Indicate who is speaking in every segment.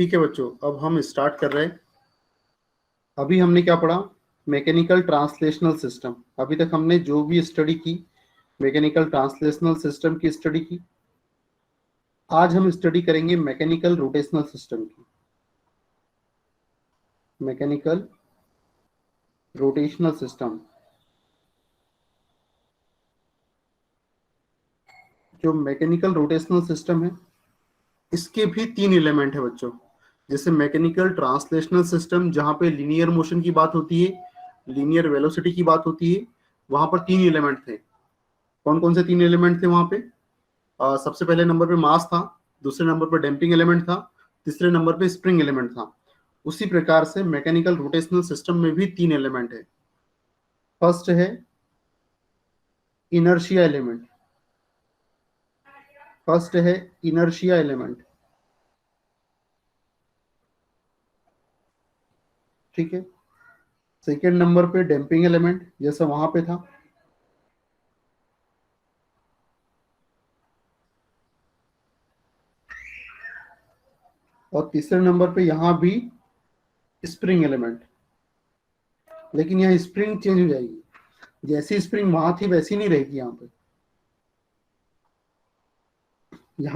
Speaker 1: ठीक है बच्चों, अब हम स्टार्ट कर रहे हैं। अभी हमने क्या पढ़ा? Mechanical translational system. अभी तक हमने जो भी स्टडी की, मैकेनिकल ट्रांसलेशनल सिस्टम की स्टडी की। आज हम स्टडी करेंगे मैकेनिकल रोटेशनल सिस्टम की। मैकेनिकल रोटेशनल सिस्टम, जो मैकेनिकल रोटेशनल सिस्टम है, इसके भी तीन एलिमेंट है बच्चों। जैसे मैकेनिकल ट्रांसलेशनल सिस्टम, जहां पे लीनियर मोशन की बात होती है, लीनियर वेलोसिटी की बात होती है, वहां पर तीन एलिमेंट थे। कौन कौन से तीन एलिमेंट थे वहां पे? सबसे पहले नंबर पे मास था, दूसरे नंबर पर डैम्पिंग एलिमेंट था, तीसरे नंबर पे स्प्रिंग एलिमेंट था। उसी प्रकार से मैकेनिकल रोटेशनल सिस्टम में भी तीन एलिमेंट है। फर्स्ट है इनर्शिया एलिमेंट। फर्स्ट है इनर्शिया एलिमेंट, ठीक है। सेकेंड नंबर पे डैम्पिंग एलिमेंट, जैसा वहां पे था। और तीसरे नंबर पे यहां भी स्प्रिंग एलिमेंट। लेकिन यहाँ स्प्रिंग चेंज हो जाएगी, जैसी स्प्रिंग वहां थी वैसी नहीं रहेगी। यहाँ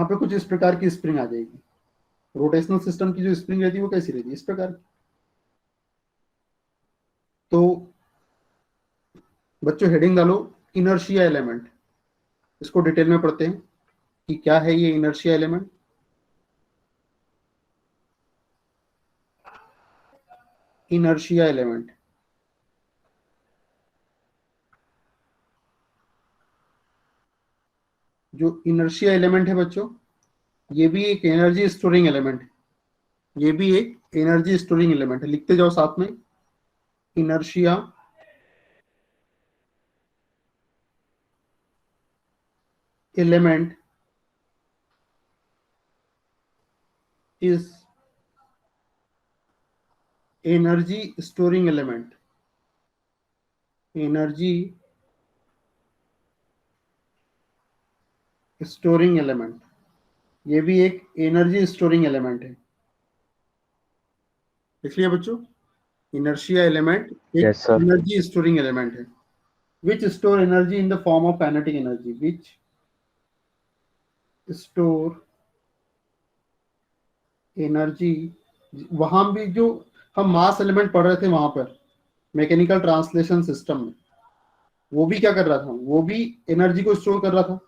Speaker 1: पे कुछ इस प्रकार की स्प्रिंग आ जाएगी। रोटेशनल सिस्टम की जो स्प्रिंग रहती है वो कैसी रहती है? इस प्रकार की। तो बच्चों हेडिंग डालो इनर्शिया एलिमेंट। इसको डिटेल में पढ़ते हैं कि क्या है ये इनर्शिया एलिमेंट। इनर्शिया एलिमेंट, जो इनर्शिया एलिमेंट है बच्चों, ये भी एक एनर्जी स्टोरिंग एलिमेंट है। ये भी एक एनर्जी स्टोरिंग एलिमेंट है। लिखते जाओ साथ में, inertia element is energy storing element. Energy storing element, ये भी एक एनर्जी स्टोरिंग एलिमेंट है। देख लिया बच्चों, इनर्शिया एलिमेंट एक
Speaker 2: yes sir.
Speaker 1: Energy storing element है। which store energy in the form of kinetic energy, which store energy. वहां भी जो हम मास एलिमेंट पढ़ रहे थे वहां पर मैकेनिकल ट्रांसलेशन सिस्टम में, वो भी क्या कर रहा था? वो भी एनर्जी को स्टोर कर रहा था।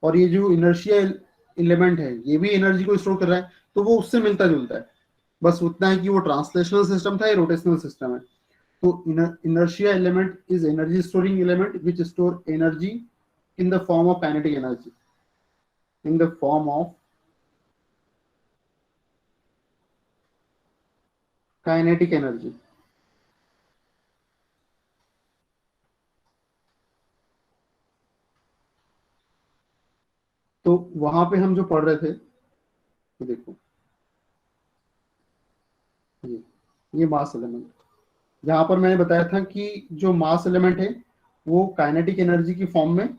Speaker 1: और ये जो इनर्शिया एलिमेंट है, ये भी एनर्जी को स्टोर कर रहा है। तो वो उससे मिलता जुलता है। बस उतना है कि वो ट्रांसलेशनल सिस्टम था, ये रोटेशनल सिस्टम है। तो inertia element is energy storing element which store energy in the form of kinetic energy, in the form of kinetic energy. तो वहां पे हम जो पढ़ रहे थे, तो देखो ये मास एलिमेंट, जहां पर मैंने बताया था कि जो मास एलिमेंट है वो काइनेटिक एनर्जी की फॉर्म में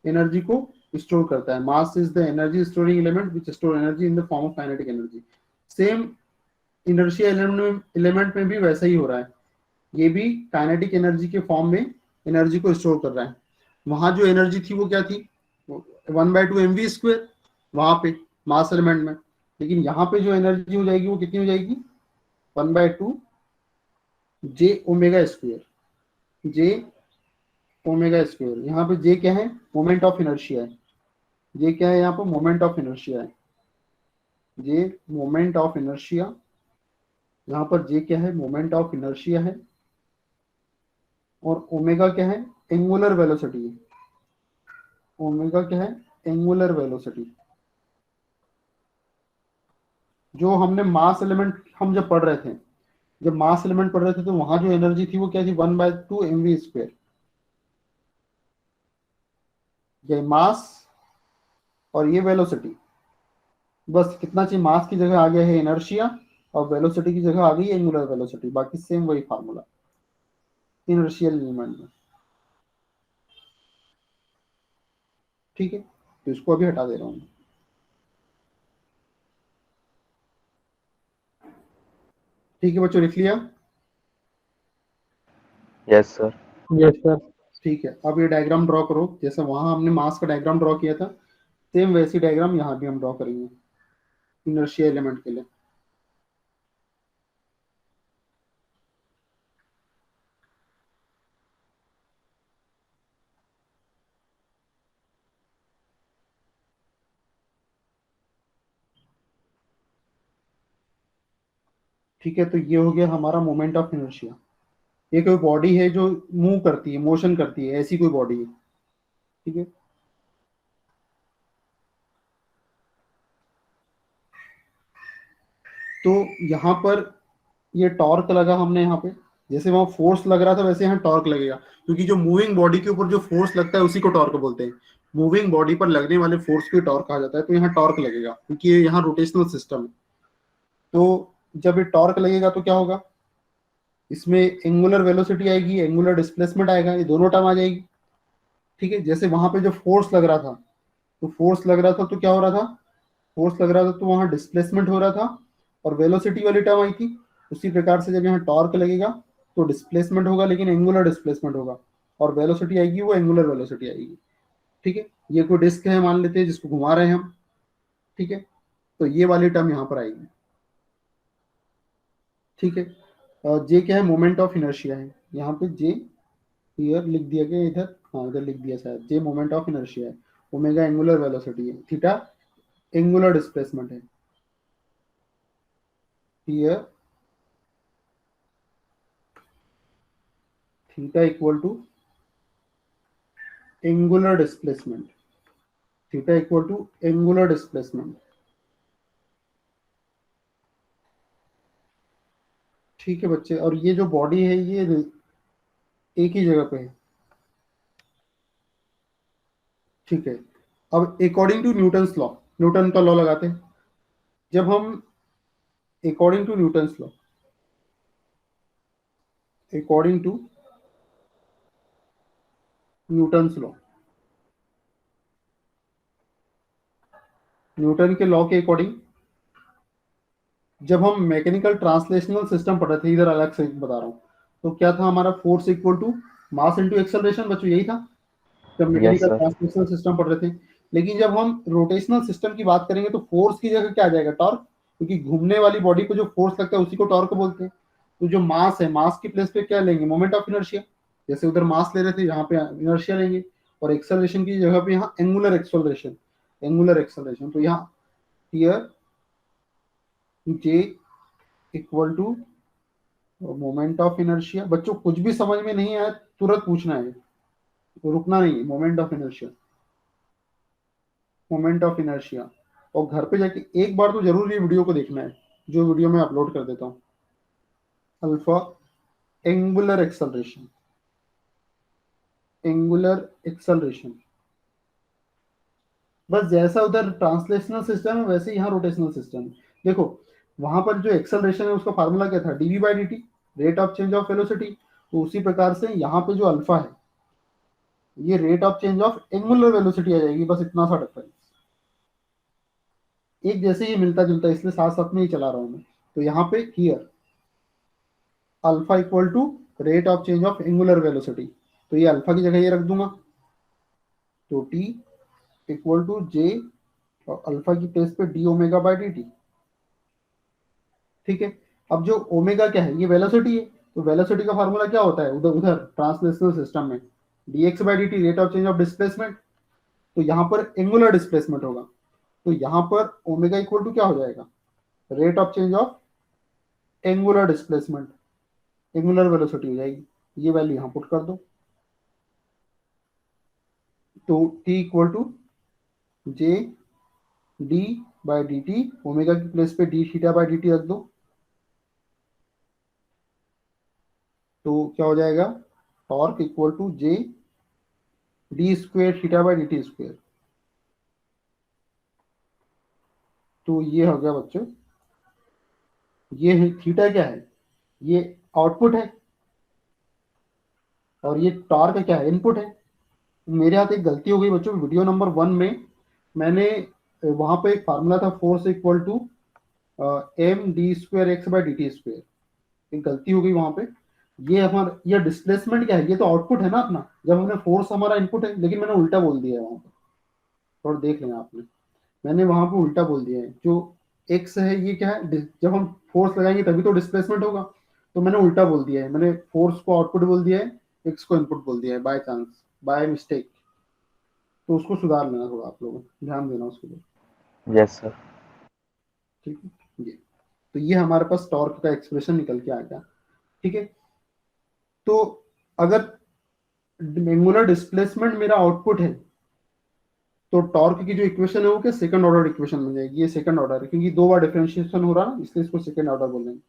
Speaker 1: एनर्जी को स्टोर करता है। Mass is the energy storing element which store energy in the form of kinetic energy. Same inertia element में भी वैसा ही हो रहा है। ये भी काइनेटिक एनर्जी के फॉर्म में एनर्जी को स्टोर कर रहा है। वहां जो एनर्जी थी वो क्या थी? 1/2 mv² वहां पे मास एलिमेंट में। लेकिन यहाँ पे जो एनर्जी हो जाएगी वो कितनी हो जाएगी? 1/2 j omega square. j omega square, यहाँ पे j क्या है? मोमेंट ऑफ इनर्शिया है। j क्या है यहाँ पर? मोमेंट ऑफ इनर्शिया है। j मोमेंट ऑफ इनर्शिया, यहाँ पर j क्या है? मोमेंट ऑफ इनर्शिया है। और ओमेगा क्या है? एंगुलर वेलोसिटी है। ओमेगा क्या है? Angular velocity. जो हमने मास एलिमेंट हम जब पढ़ रहे थे, जब मास एलिमेंट पढ़ रहे थे, तो वहां जो एनर्जी थी वो क्या थी? 1/2 mv²। ये मास और ये वेलोसिटी। बस कितना चाहिए? मास की जगह आ गया है इनर्शिया, और वेलोसिटी की जगह आ गई है एंगुलर वेलोसिटी। बाकी सेम वही फार्मूला इनर्शियल एलिमेंट में, ठीक है। तो इसको अभी हटा दे रहा हूँ। ठीक है बच्चों, लिख लिया?
Speaker 2: Yes sir.
Speaker 3: Yes sir.
Speaker 1: ठीक है, अब ये डायग्राम ड्रॉ करो, जैसे वहां हमने मास का डायग्राम ड्रॉ किया था, सेम वैसी डायग्राम यहाँ भी हम ड्रॉ करेंगे इनर्शिया एलिमेंट के लिए। ठीक है, तो ये हो गया हमारा मोमेंट ऑफ इनर्शिया। ये कोई बॉडी है जो मूव करती है, मोशन करती है, ऐसी कोई बॉडी है। ठीक है, तो यहाँ पर ये टॉर्क लगा हमने यहाँ पे, जैसे वहां फोर्स लग रहा था वैसे यहाँ टॉर्क लगेगा, क्योंकि जो मूविंग बॉडी के ऊपर जो फोर्स लगता है उसी को टॉर्क बोलते हैं। मूविंग बॉडी पर लगने वाले फोर्स को टॉर्क कहा जाता है, तो यहाँ टॉर्क लगेगा क्योंकि ये यहाँ रोटेशनल सिस्टम है। तो जब ये टॉर्क लगेगा तो क्या होगा, इसमें एंगुलर वेलोसिटी आएगी, एंगुलर डिस्प्लेसमेंट आएगा, ये दोनों टर्म आ जाएगी। ठीक है, जैसे वहां पे जो फोर्स लग रहा था, तो फोर्स लग रहा था तो क्या हो रहा था, फोर्स लग रहा था तो वहां डिस्प्लेसमेंट हो रहा था और वेलोसिटी वाली टर्म आई थी। उसी प्रकार से जब यहाँ टॉर्क लगेगा तो डिस्प्लेसमेंट होगा, लेकिन एंगुलर डिस्प्लेसमेंट होगा, और वेलोसिटी आएगी वो एंगुलर वेलोसिटी आएगी। ठीक है, ये कोई डिस्क है मान लेते हैं जिसको घुमा रहे हैं हम। ठीक है, तो ये वाली टर्म यहाँ पर आएगी। ठीक है, जे क्या है, मोमेंट ऑफ इनर्शिया है। यहाँ पे जे हियर लिख दिया गया, इधर हाँ इधर लिख दिया शायद, जे मोमेंट ऑफ इनर्शिया है, ओमेगा एंगुलर वेलोसिटी है, थीटा एंगुलर डिस्प्लेसमेंट है। Here theta equal to angular displacement, theta equal to angular displacement. ठीक है बच्चे, और ये जो बॉडी है ये एक ही जगह पे है। ठीक है, अब according to Newton's law, Newton का लॉ लगाते हैं। जब हम according to Newton's law, according to Newton's law, Newton के लॉ के अकॉर्डिंग जब हम मैकेनिकल ट्रांसलेशनल सिस्टम पढ़ रहे थे, इधर अलग से बता रहा हूँ, तो क्या था हमारा, force equal to mass into acceleration, बच्चों यही था जब
Speaker 2: yes
Speaker 1: mechanical
Speaker 2: sir.
Speaker 1: Translational system पढ़ रहे थे। लेकिन जब हम रोटेशनल सिस्टम की बात करेंगे तो फोर्स की जगह क्या आ जाएगा, टॉर्क, क्योंकि घूमने वाली बॉडी को जो फोर्स लगता है उसी को टॉर्क बोलते हैं। तो जो मास है, मास की प्लेस पे क्या लेंगे, मोमेंट ऑफ इनर्शिया। जैसे उधर मास ले रहे थे, यहाँ पे इनर्शिया लेंगे, और एक्सेलरेशन की जगह पे यहाँ एंगुलर एक्सेलरेशन, एंगुलर एक्सेलरेशन। तो यहाँ here J equal to moment of inertia. बच्चों कुछ भी समझ में नहीं आया तुरंत पूछना है, तो रुकना नहीं है। Moment of inertia, moment of inertia. और घर पे जाके एक बार तो जरूर ये वीडियो को देखना है, जो वीडियो मैं अपलोड कर देता हूँ। Alpha angular acceleration, angular acceleration. बस जैसा उधर ट्रांसलेशनल सिस्टम है वैसे यहाँ रोटेशनल सिस्टम है। देखो वहां पर जो एक्सेलरेशन है उसका फार्मूला क्या था, dv by d t, rate of change of velocity. तो उसी प्रकार से यहाँ पे जो अल्फा है ये rate of change of angular velocity आ जाएगी, बस इतना सा डिफरेंस। एक जैसे ही मिलता जुलता, इसलिए साथ साथ में ही चला रहा हूं मैं। तो यहाँ पे here alpha equal to rate of change of angular velocity, तो ये अल्फा की जगह ये रख दूंगा। तो टी इक्वल टू जे, और अल्फा की प्लेस पे D omega by d T. ठीक है, अब जो ओमेगा क्या है, ये वेलोसिटी है, तो वेलोसिटी का फार्मूला क्या होता है उधर उधर ट्रांसलेशनल सिस्टम में, D x by d t, rate of change of displacement. तो यहाँ पर एंगुलर डिस्प्लेसमेंट होगा, तो यहाँ पर ओमेगा इक्वल टू क्या हो जाएगा, rate of change of angular displacement, angular velocity हो जाएगी। ये वैल्यू यहाँ पुट कर दो। तो T equal to J d by d t, omega की प्लेस पे d theta by d t रख दो। तो क्या हो जाएगा, torque equal to J d square theta by d t square. तो ये हो गया बच्चों, ये है थीटा क्या है, ये आउटपुट है, और ये टॉर्क क्या है, इनपुट है। मेरे हाथ एक गलती हो गई बच्चों, वीडियो नंबर 1 में मैंने वहां पे एक फार्मूला था force equal to m d square x by d t square, एक गलती हो गई वहां पे। ये हमारा ये डिस्प्लेसमेंट क्या है, ये तो आउटपुट है ना अपना, जब हमने फोर्स हमारा इनपुट है, लेकिन मैंने उल्टा बोल दिया है वहां पे। थोड़ा देख लेना आपने, मैंने वहां पे उल्टा बोल दिया है। जो एक्स है ये क्या है, जब हम फोर्स लगाएंगे तभी तो डिस्प्लेसमेंट होगा, तो मैंने उल्टा बोल दिया है, मैंने फोर्स को आउटपुट बोल दिया है, एक्स को इनपुट बोल दिया है, बाय चांस, बाय मिस्टेक। तो उसको सुधार लेना, थोड़ा आप लोगों को ध्यान देना उसके लिए।
Speaker 2: Yes sir.
Speaker 1: ठीक है ये, तो ये हमारे पास टॉर्क का एक्सप्रेशन निकल के आ गया। ठीक है, तो अगर एंगुलर डिस्प्लेसमेंट मेरा आउटपुट है, तो टॉर्क की जो इक्वेशन है वो क्या, सेकंड ऑर्डर इक्वेशन बन जाएगी। ये सेकंड ऑर्डर है क्योंकि दो बार डिफरेंशिएशन हो रहा है ना, इसलिए इसको सेकंड ऑर्डर बोलेंगे।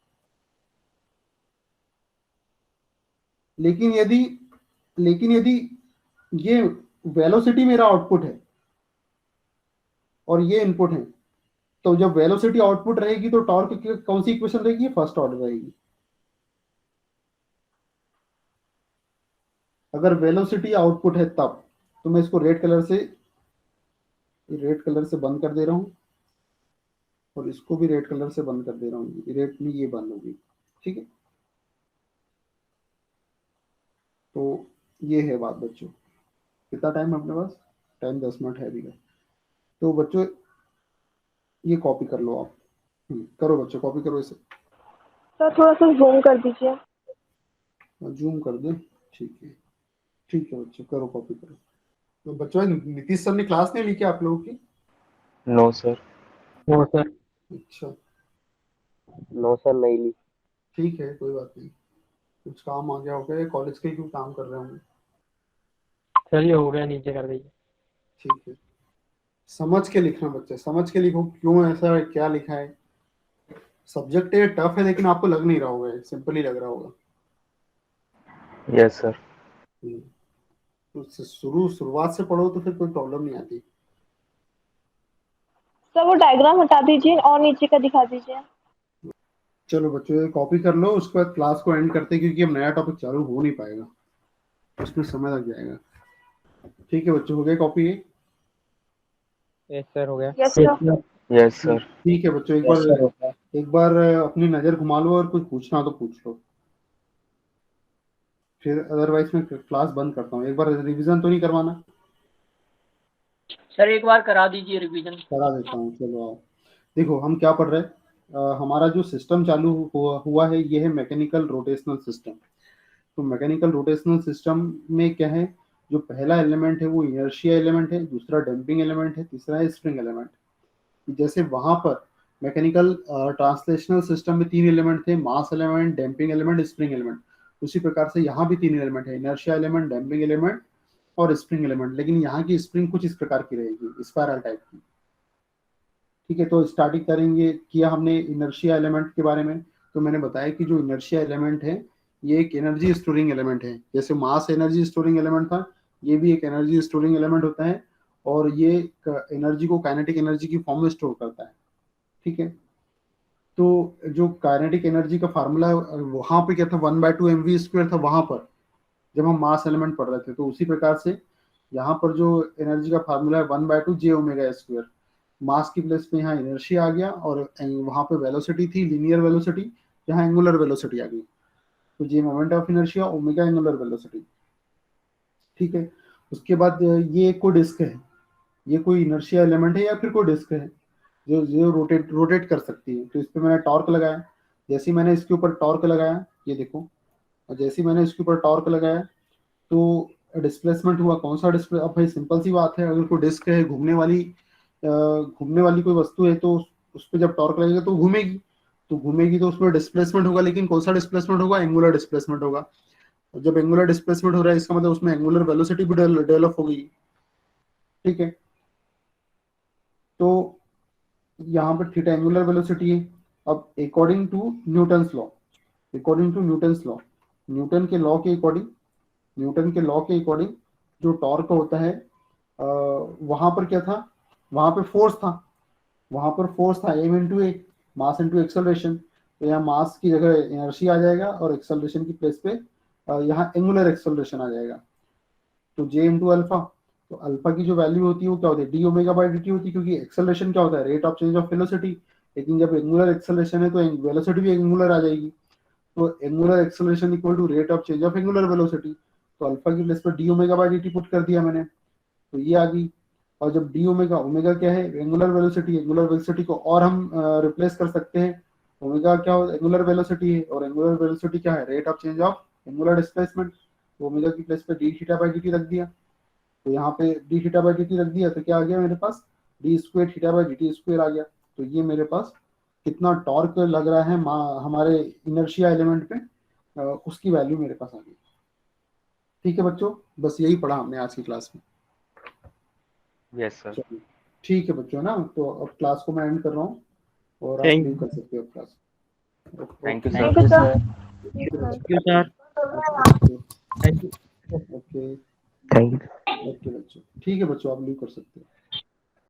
Speaker 1: लेकिन यदि लेकिन यदि ये वेलोसिटी मेरा आउटपुट है और ये इनपुट है, तो जब वेलोसिटी आउटपुट रहेगी तो टॉर्क की कौन सी इक्वेशन रहेगी, फर्स्ट ऑर्डर रहेगी। अगर वेलोसिटी आउटपुट है तब, तो मैं इसको रेड कलर से बंद कर दे रहा हूं, और इसको भी रेड कलर से बंद कर दे रहा हूँ, रेड में ये बंद होगी। ठीक है, तो ये है बात बच्चों। कितना टाइम है अपने पास, टाइम 10 मिनट है अभी का। तो बच्चों ये कॉपी कर लो आप, करो बच्चों, कॉपी करो इसे।
Speaker 3: सर थोड़ा सा जूम कर दीजिए।
Speaker 1: जूम कर दे, ठीक है बच्चों, करो कॉपी करो। तो बच्चों नीतीश सर ने क्लास नहीं ली क्या आप लोगों की?
Speaker 2: No sir.
Speaker 4: No sir.
Speaker 1: अच्छा,
Speaker 2: नो सर नहीं ली।
Speaker 1: ठीक है, कोई बात नहीं, कुछ काम आ गया होगा, कॉलेज के ही क्यों काम कर रहे होंगे।
Speaker 4: चलिए हो गया, नीचे कर दीजिए।
Speaker 1: ठीक है, समझ के लिखना बच्चे, समझ के लिखो, क्यों ऐसा है, क्या लिखा है। सब्जेक्ट ये टफ है, लेकिन आपको लग नहीं रहा होगा, सिंपल ही लग रहा होगा।
Speaker 2: Yes sir.
Speaker 1: तो शुरुआत से पढ़ो तो फिर कोई प्रॉब्लम नहीं आती।
Speaker 3: सर वो डायग्राम हटा दीजिए और नीचे का दिखा दीजिए।
Speaker 1: चलो बच्चों ये कॉपी कर लो, उसके बाद क्लास को एंड करते हैं, क्योंकि अब नया टॉपिक चालू हो नहीं पाएगा, उसमें समय लग जाएगा। ठीक है बच्चों, हो गया कॉपी ये?
Speaker 4: यस सर हो गया।
Speaker 3: Yes sir.
Speaker 2: Yes sir.
Speaker 1: ठीक है बच्चों, एक बार अपनी नजर घुमा लो, और कुछ पूछना हो तो पूछ लो, फिर अदरवाइज मैं क्लास बंद करता हूँ। एक बार रिवीजन तो नहीं करवाना?
Speaker 5: सर एक बार करा दीजिए रिवीजन।
Speaker 1: करा देता हूँ, चलो आओ। देखो हम क्या पढ़ रहे हैं, हमारा जो सिस्टम चालू हुआ है, ये है मैकेनिकल रोटेशनल सिस्टम। तो मैकेनिकल रोटेशनल सिस्टम में क्या है, जो पहला एलिमेंट है वो इनर्शिया एलिमेंट है, दूसरा डैम्पिंग एलिमेंट है, तीसरा है स्प्रिंग एलिमेंट। जैसे वहां पर मैकेनिकल ट्रांसलेशनल सिस्टम में तीन एलिमेंट थे, mass element, damping element, spring element. उसी प्रकार से यहाँ भी तीन एलिमेंट है, इनर्शिया एलिमेंट, डैम्पिंग एलिमेंट और स्प्रिंग एलिमेंट। लेकिन यहाँ की स्प्रिंग कुछ इस प्रकार की रहेगी, स्पाइरल टाइप की। ठीक है, तो स्टार्टिंग करेंगे किया हमने इनर्शिया एलिमेंट के बारे में। तो मैंने बताया कि जो इनर्शिया एलिमेंट है, ये एक एनर्जी स्टोरिंग एलिमेंट है। जैसे मास एनर्जी स्टोरिंग एलिमेंट था, ये भी एक एनर्जी स्टोरिंग एलिमेंट होता है, और ये एनर्जी को काइनेटिक एनर्जी की फॉर्म में स्टोर करता है। ठीक है, तो जो काइनेटिक एनर्जी का फार्मूला वहां पे क्या था, 1/2 mv² था वहां पर, जब हम मास एलिमेंट पढ़ रहे थे। तो उसी प्रकार से यहाँ पर जो एनर्जी का फार्मूला है 1/2 j⍵² मास की प्लेस में यहाँ इनर्शिया आ गया, और वहां पे वेलोसिटी थी लीनियर वेलोसिटी, यहाँ एंगुलर वेलोसिटी आ गई। तो J moment of inertia, omega angular velocity. ठीक है, उसके बाद ये कोई डिस्क है, ये कोई इनर्शिया एलिमेंट है या फिर कोई डिस्क है जो जो रोटेट कर सकती है। तो इस पे मैंने टॉर्क लगाया, जैसे ही मैंने इसके ऊपर टॉर्क लगाया, ये देखो, और जैसे ही मैंने इसके ऊपर टॉर्क लगाया तो डिस्प्लेसमेंट हुआ। कौन सा डिस्प्ले, अब भाई सिंपल सी बात है, अगर कोई डिस्क है, घूमने वाली कोई वस्तु है, तो उस पर जब टॉर्क लगेगा तो घूमेगी, तो उसमें डिस्प्लेसमेंट होगा। लेकिन कौन सा डिस्प्लेसमेंट होगा, एंगुलर डिस्प्लेसमेंट होगा। और जब एंगुलर डिस्प्लेसमेंट हो रहा है, इसका मतलब उसमें एंगुलर वेलोसिटी भी डेवलप हो गई। ठीक है, तो यहाँ पर थीटा एंगुलर वेलोसिटी है। अब according to Newton's law, Newton के लॉ के अकॉर्डिंग जो टॉर्क होता है, वहां पर क्या था, वहां पर फोर्स था m×a, मास इंटू एक्सेलरेशन। तो यहाँ मास की जगह एनर्जी आ जाएगा, और एक्सेलरेशन की प्लेस पे यहाँ एंगुलर एक्सेलरेशन आ जाएगा। तो j×अल्फा, तो अल्फा की जो वैल्यू होती है वो क्या होती है, d⍵/dt होती है, क्योंकि एक्सेलरेशन क्या होता है, rate of change of velocity. लेकिन जब एंगुलर एक्सेलरेशन है तो वेलोसिटी भी एंगुलर आ जाएगी। तो angular acceleration equal to rate of change of angular velocity, तो अल्फा की प्लेस पर d omega by d put कर दिया मैंने, तो ये आ गई। और जब डी ओमेगा, ओमेगा क्या है, एंगुलर वेलोसिटी को और हम रिप्लेस कर सकते हैं। ओमेगा क्या हो, एंगुलर वेलोसिटी है, और एंगुलर वेलोसिटी क्या है, rate of change of angular displacement. तो ओमेगा की प्लेस पे d theta by d t रख दिया, तो यहाँ पे d theta by d t रख दिया, तो क्या आ गया मेरे पास, d square theta by d t square आ गया। तो ये मेरे पास कितना टॉर्क लग रहा है हमारे इनर्शिया एलिमेंट पे, उसकी वैल्यू मेरे पास आ गई। ठीक है बच्चों, बस यही पढ़ा हमने आज की क्लास में।
Speaker 2: Yes sir.
Speaker 1: ठीक है बच्चों ना, तो अब क्लास को मैं एंड कर रहा हूँ और आप
Speaker 4: Thank
Speaker 1: लीव कर सकते हो class.
Speaker 2: Thank you
Speaker 3: Thank you,
Speaker 2: sir.
Speaker 3: sir.
Speaker 4: Thank you, sir. Thank you.
Speaker 1: Okay
Speaker 2: thank you.
Speaker 1: Okay बच्चों, ठीक है बच्चों, आप लीव कर सकते हो।